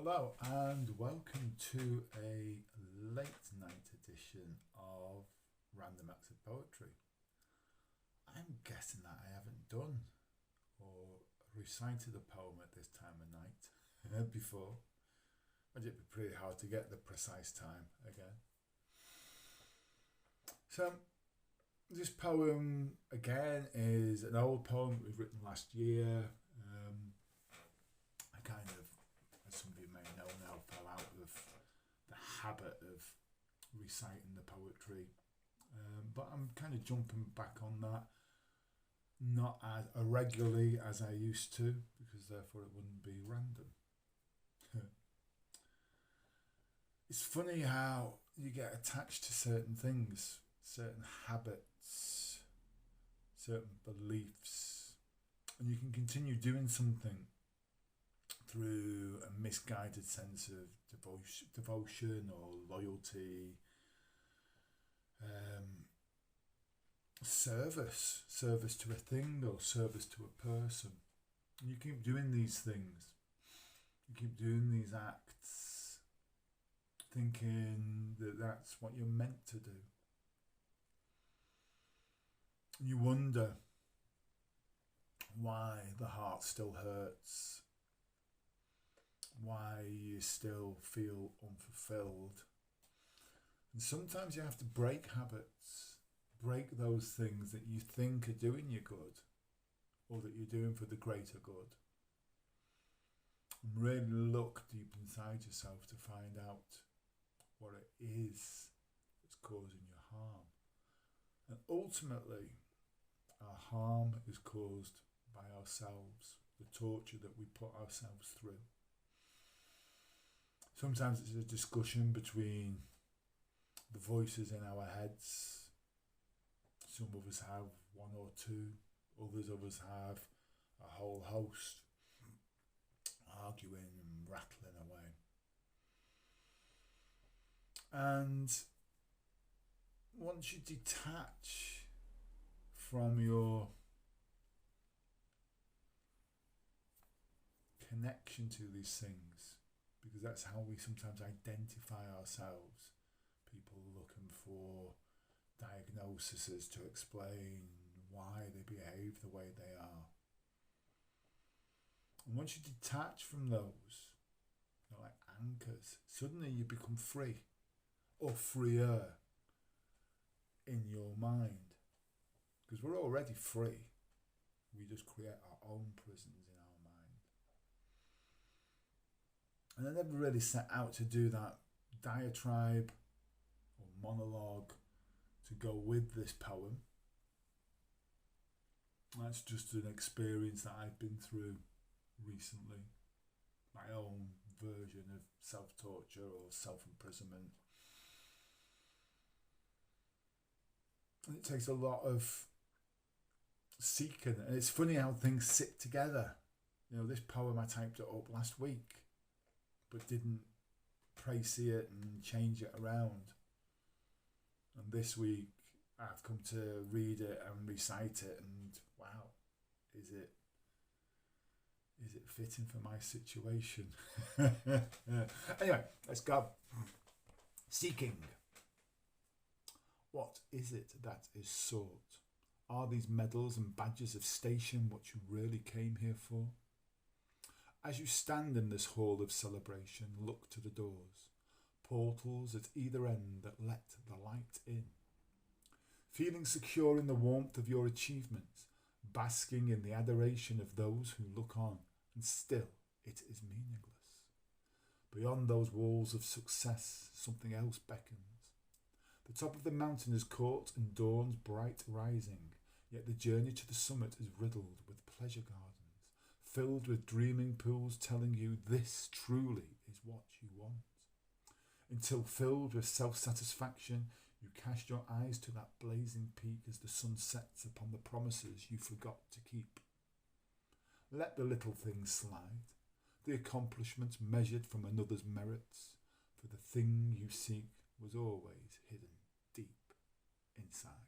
Hello and welcome to a late night edition of Random Acts of Poetry. I'm guessing that I haven't done or recited a poem at this time of night before. It'd be pretty hard to get the precise time again. So this poem again is an old poem we've written last year. I kind of, as some of you may know now, fell out of the habit of reciting the poetry, but I'm kind of jumping back on that, not as irregularly as I used to, because therefore it wouldn't be random. It's funny how you get attached to certain things, certain habits, certain beliefs, and you can continue doing something through a misguided sense of devotion or loyalty, service to a thing or service to a person. And you keep doing these things, you keep doing these acts, thinking that that's what you're meant to do. And you wonder why the heart still hurts, why you still feel unfulfilled. And sometimes you have to break habits, break those things that you think are doing you good or that you're doing for the greater good. And really look deep inside yourself to find out what it is that's causing you harm. And ultimately, our harm is caused by ourselves, the torture that we put ourselves through. Sometimes it's a discussion between the voices in our heads. Some of us have one or two, others of us have a whole host, arguing and rattling away. And once you detach from your connection to these things, because that's how we sometimes identify ourselves, people looking for diagnoses to explain why they behave the way they are. And once you detach from those, they're like anchors, suddenly you become free, or freer in your mind, because we're already free. We just create our own prisons in our mind. And I never really set out to do that diatribe or monologue to go with this poem. That's just an experience that I've been through recently, my own version of self-torture or self-imprisonment. And it takes a lot of seeking, and it's funny how things sit together. You know, this poem, I typed it up last week, but didn't see it and change it around. And this week I've come to read it and recite it, and wow, is it fitting for my situation? Anyway, let's go. Seeking. What is it that is sought? Are these medals and badges of station what you really came here for? As you stand in this hall of celebration, look to the doors, portals at either end that let the light in. Feeling secure in the warmth of your achievements, basking in the adoration of those who look on, and still it is meaningless. Beyond those walls of success, something else beckons. The top of the mountain is caught in dawn's bright rising, yet the journey to the summit is riddled with pleasure gardens, filled with dreaming pools telling you this truly is what you want. Until filled with self-satisfaction, you cast your eyes to that blazing peak as the sun sets upon the promises you forgot to keep. Let the little things slide, the accomplishments measured from another's merits, for the thing you seek was always hidden deep inside.